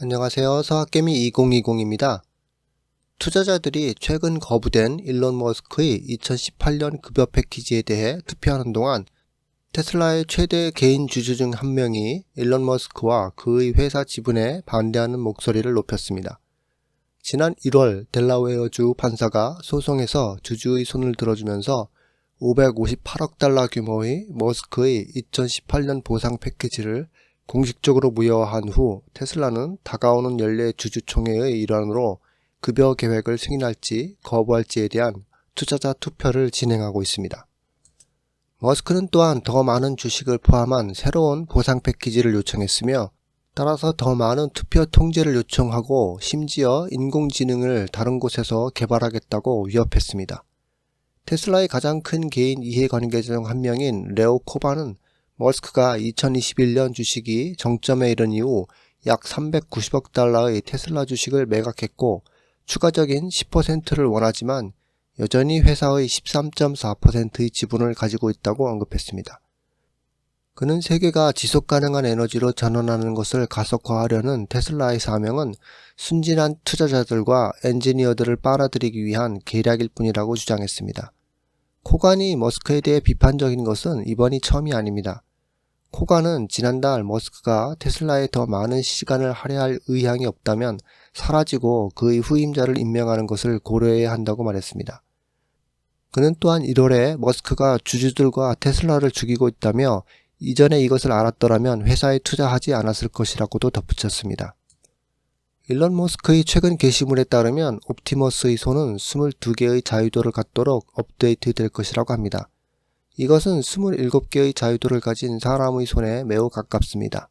안녕하세요. 서학개미 2020입니다. 투자자들이 최근 거부된 일론 머스크의 2018년 급여 패키지에 대해 투표하는 동안 테슬라의 최대 개인 주주 중 한 명이 일론 머스크와 그의 회사 지분에 반대하는 목소리를 높였습니다. 지난 1월 델라웨어주 판사가 소송에서 주주의 손을 들어주면서 558억 달러 규모의 머스크의 2018년 보상 패키지를 공식적으로 무효화한 후 테슬라는 다가오는 연례 주주총회의 일환으로 급여 계획을 승인할지 거부할지에 대한 투자자 투표를 진행하고 있습니다. 머스크는 또한 더 많은 주식을 포함한 새로운 보상 패키지를 요청했으며 따라서 더 많은 투표 통제를 요청하고 심지어 인공지능을 다른 곳에서 개발하겠다고 위협했습니다. 테슬라의 가장 큰 개인 이해관계자 중 한 명인 레오 코바는 머스크가 2021년 주식이 정점에 이른 이후 약 390억 달러의 테슬라 주식을 매각했고 추가적인 10%를 원하지만 여전히 회사의 13.4%의 지분을 가지고 있다고 언급했습니다. 그는 세계가 지속가능한 에너지로 전환하는 것을 가속화하려는 테슬라의 사명은 순진한 투자자들과 엔지니어들을 빨아들이기 위한 계략일 뿐이라고 주장했습니다. 코간이 머스크에 대해 비판적인 것은 이번이 처음이 아닙니다. 코간은 지난달 머스크가 테슬라에 더 많은 시간을 할애할 의향이 없다면 사라지고 그의 후임자를 임명하는 것을 고려해야 한다고 말했습니다. 그는 또한 1월에 머스크가 주주들과 테슬라를 죽이고 있다며 이전에 이것을 알았더라면 회사에 투자하지 않았을 것이라고도 덧붙였습니다. 일론 머스크의 최근 게시물에 따르면 옵티머스의 손은 22개의 자유도를 갖도록 업데이트 될 것이라고 합니다. 이것은 27개의 자유도를 가진 사람의 손에 매우 가깝습니다.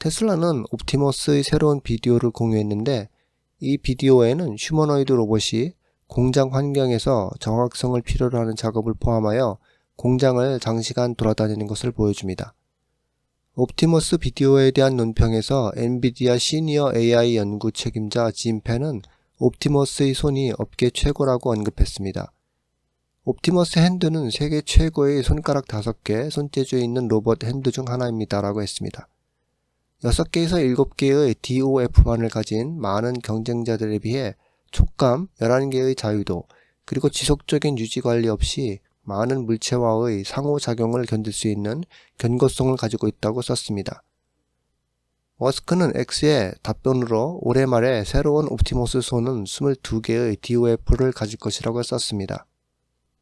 테슬라는 옵티머스의 새로운 비디오를 공유했는데 이 비디오에는 휴머노이드 로봇이 공장 환경에서 정확성을 필요로 하는 작업을 포함하여 공장을 장시간 돌아다니는 것을 보여줍니다. 옵티머스 비디오에 대한 논평에서 엔비디아 시니어 AI 연구 책임자 짐 펜은 옵티머스의 손이 업계 최고라고 언급했습니다. 옵티머스 핸드는 세계 최고의 손가락 5개 손재주에 있는 로봇 핸드 중 하나입니다 라고 했습니다. 6개에서 7개의 DOF만을 가진 많은 경쟁자들에 비해 촉감 11개의 자유도 그리고 지속적인 유지관리 없이 많은 물체와의 상호작용을 견딜 수 있는 견고성을 가지고 있다고 썼습니다. 머스크는 X의 답변으로 올해 말에 새로운 옵티머스 손은 22개의 DOF를 가질 것이라고 썼습니다.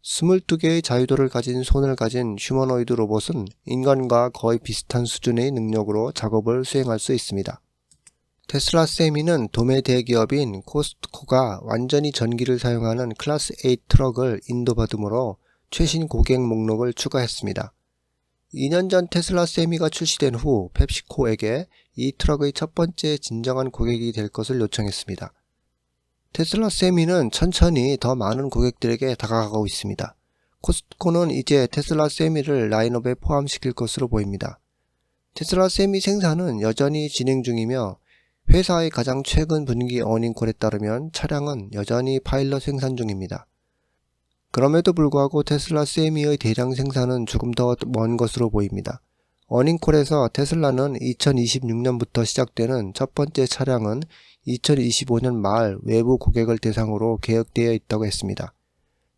22개의 자유도를 가진 손을 가진 휴머노이드 로봇은 인간과 거의 비슷한 수준의 능력으로 작업을 수행할 수 있습니다. 테슬라 세미는 도매 대기업인 코스트코가 완전히 전기를 사용하는 클래스 8 트럭을 인도받음으로 최신 고객 목록을 추가했습니다. 2년 전 테슬라 세미가 출시된 후 펩시코에게 이 트럭의 첫 번째 진정한 고객이 될 것을 요청했습니다. 테슬라 세미는 천천히 더 많은 고객들에게 다가가고 있습니다. 코스트코는 이제 테슬라 세미를 라인업에 포함시킬 것으로 보입니다. 테슬라 세미 생산은 여전히 진행 중이며 회사의 가장 최근 분기 어닝콜에 따르면 차량은 여전히 파일럿 생산 중입니다. 그럼에도 불구하고 테슬라 세미의 대량 생산은 조금 더 먼 것으로 보입니다. 어닝콜에서 테슬라는 2026년부터 시작되는 첫 번째 차량은 2025년 말 외부 고객을 대상으로 계획되어 있다고 했습니다.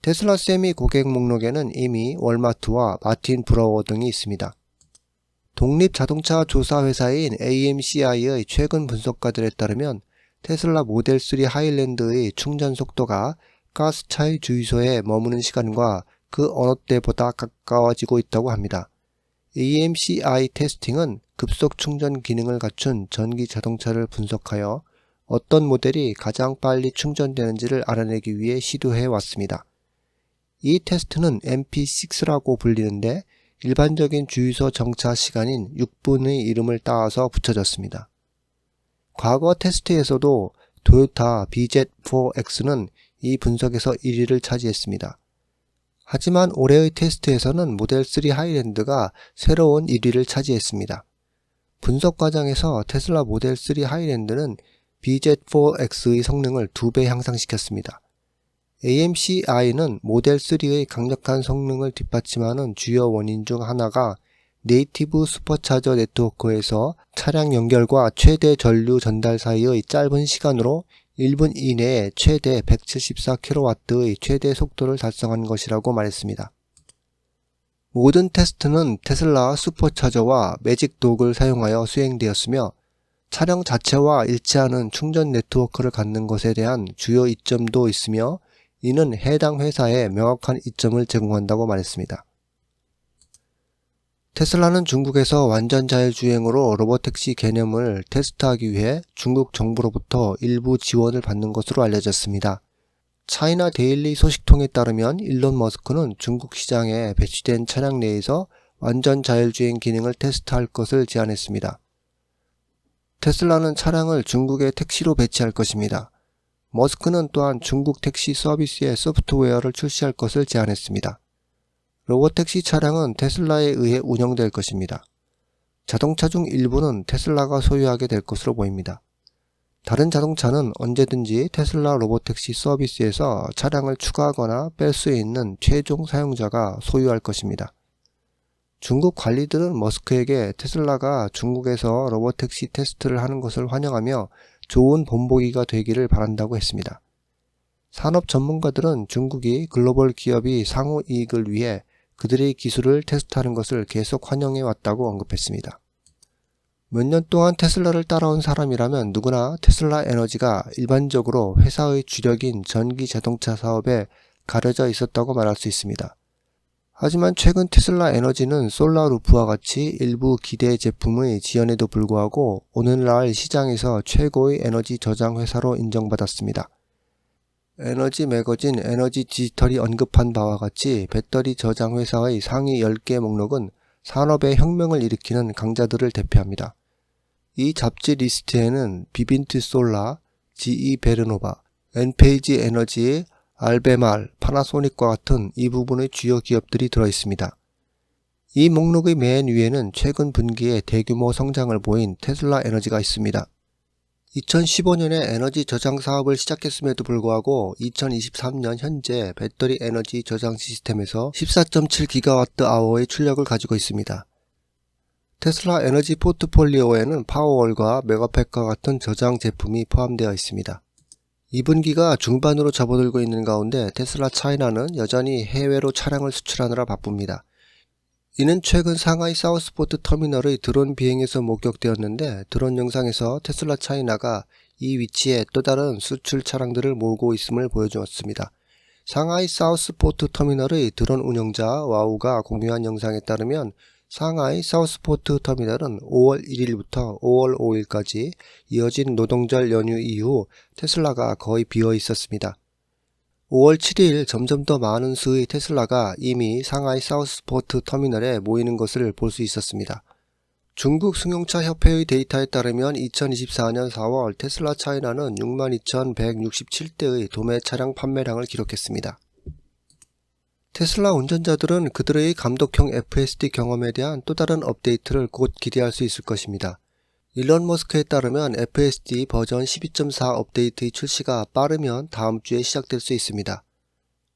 테슬라 세미 고객 목록에는 이미 월마트와 마틴 브러워 등이 있습니다. 독립자동차 조사 회사인 AMCI의 최근 분석가들에 따르면 테슬라 모델 3 하일랜드의 충전 속도가 가스차의 주유소에 머무는 시간과 그 어느 때보다 가까워지고 있다고 합니다. AMCI 테스팅은 급속 충전 기능을 갖춘 전기 자동차를 분석하여 어떤 모델이 가장 빨리 충전되는지를 알아내기 위해 시도해 왔습니다. 이 테스트는 MP6라고 불리는데 일반적인 주유소 정차 시간인 6분의 이름을 따와서 붙여졌습니다. 과거 테스트에서도 토요타 BZ4X는 이 분석에서 1위를 차지했습니다. 하지만 올해의 테스트에서는 모델 3 하일랜드가 새로운 1위를 차지했습니다. 분석 과정에서 테슬라 모델 3 하일랜드는 BZ4X의 성능을 2배 향상시켰습니다. AMCI는 모델 3의 강력한 성능을 뒷받침하는 주요 원인 중 하나가 네이티브 슈퍼차저 네트워크에서 차량 연결과 최대 전류 전달 사이의 짧은 시간으로 1분 이내에 최대 174kW의 최대 속도를 달성한 것이라고 말했습니다. 모든 테스트는 테슬라 슈퍼차저와 매직 독을 사용하여 수행되었으며 차량 자체와 일치하는 충전 네트워크를 갖는 것에 대한 주요 이점도 있으며 이는 해당 회사에 명확한 이점을 제공한다고 말했습니다. 테슬라는 중국에서 완전 자율주행으로 로보택시 개념을 테스트하기 위해 중국 정부로부터 일부 지원을 받는 것으로 알려졌습니다. 차이나 데일리 소식통에 따르면 일론 머스크는 중국 시장에 배치된 차량 내에서 완전 자율주행 기능을 테스트할 것을 제안했습니다. 테슬라는 차량을 중국의 택시로 배치할 것입니다. 머스크는 또한 중국 택시 서비스의 소프트웨어를 출시할 것을 제안했습니다. 로보택시 차량은 테슬라에 의해 운영될 것입니다. 자동차 중 일부는 테슬라가 소유하게 될 것으로 보입니다. 다른 자동차는 언제든지 테슬라 로보택시 서비스에서 차량을 추가하거나 뺄 수 있는 최종 사용자가 소유할 것입니다. 중국 관리들은 머스크에게 테슬라가 중국에서 로보택시 테스트를 하는 것을 환영하며 좋은 본보기가 되기를 바란다고 했습니다. 산업 전문가들은 중국이 글로벌 기업이 상호 이익을 위해 그들의 기술을 테스트하는 것을 계속 환영해 왔다고 언급했습니다. 몇 년 동안 테슬라를 따라온 사람이라면 누구나 테슬라 에너지가 일반적으로 회사의 주력인 전기 자동차 사업에 가려져 있었다고 말할 수 있습니다. 하지만 최근 테슬라 에너지는 솔라루프와 같이 일부 기대 제품의 지연에도 불구하고 오늘날 시장에서 최고의 에너지 저장 회사로 인정받았습니다. 에너지 매거진 에너지 디지털이 언급한 바와 같이 배터리 저장 회사의 상위 10개 목록은 산업의 혁명을 일으키는 강자들을 대표합니다. 이 잡지 리스트에는 비빈트 솔라, GE 베르노바, 엔페이지 에너지, 알베말, 파나소닉과 같은 이 부분의 주요 기업들이 들어있습니다. 이 목록의 맨 위에는 최근 분기에 대규모 성장을 보인 테슬라 에너지가 있습니다. 2015년에 에너지 저장 사업을 시작했음에도 불구하고 2023년 현재 배터리 에너지 저장 시스템에서 14.7GWh의 출력을 가지고 있습니다. 테슬라 에너지 포트폴리오에는 파워월과 메가팩과 같은 저장 제품이 포함되어 있습니다. 2분기가 중반으로 접어들고 있는 가운데 테슬라 차이나는 여전히 해외로 차량을 수출하느라 바쁩니다. 이는 최근 상하이 사우스포트 터미널의 드론 비행에서 목격되었는데 드론 영상에서 테슬라 차이나가 이 위치에 또 다른 수출 차량들을 몰고 있음을 보여주었습니다. 상하이 사우스포트 터미널의 드론 운영자 와우가 공유한 영상에 따르면 상하이 사우스포트 터미널은 5월 1일부터 5월 5일까지 이어진 노동절 연휴 이후 테슬라가 거의 비어 있었습니다. 5월 7일 점점 더 많은 수의 테슬라가 이미 상하이 사우스포트 터미널에 모이는 것을 볼 수 있었습니다. 중국 승용차 협회의 데이터에 따르면 2024년 4월 테슬라 차이나는 62,167대의 도매 차량 판매량을 기록했습니다. 테슬라 운전자들은 그들의 감독형 FSD 경험에 대한 또 다른 업데이트를 곧 기대할 수 있을 것입니다. 일론 머스크에 따르면 FSD 버전 12.4 업데이트의 출시가 빠르면 다음 주에 시작될 수 있습니다.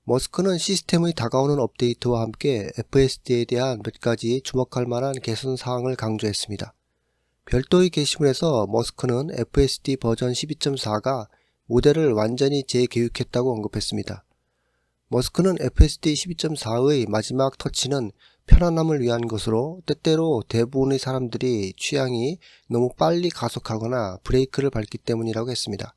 머스크는 시스템의 다가오는 업데이트와 함께 FSD에 대한 몇 가지 주목할 만한 개선 사항을 강조했습니다. 별도의 게시물에서 머스크는 FSD 버전 12.4가 모델을 완전히 재계획했다고 언급했습니다. 머스크는 FSD 12.4의 마지막 터치는 편안함을 위한 것으로 때때로 대부분의 사람들이 취향이 너무 빨리 가속하거나 브레이크를 밟기 때문이라고 했습니다.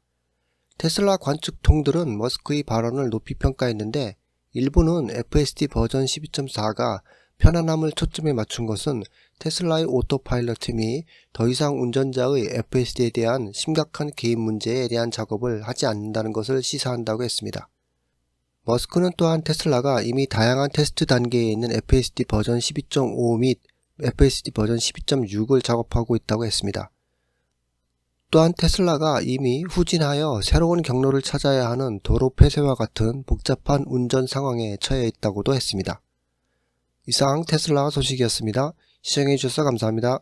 테슬라 관측통들은 머스크의 발언을 높이 평가했는데 일부는 FSD 버전 12.4가 편안함을 초점에 맞춘 것은 테슬라의 오토파일럿 팀이 더 이상 운전자의 FSD에 대한 심각한 개입 문제에 대한 작업을 하지 않는다는 것을 시사한다고 했습니다. 머스크는 또한 테슬라가 이미 다양한 테스트 단계에 있는 FSD 버전 12.5 및 FSD 버전 12.6을 작업하고 있다고 했습니다. 또한 테슬라가 이미 후진하여 새로운 경로를 찾아야 하는 도로 폐쇄와 같은 복잡한 운전 상황에 처해 있다고도 했습니다. 이상 테슬라 소식이었습니다. 시청해주셔서 감사합니다.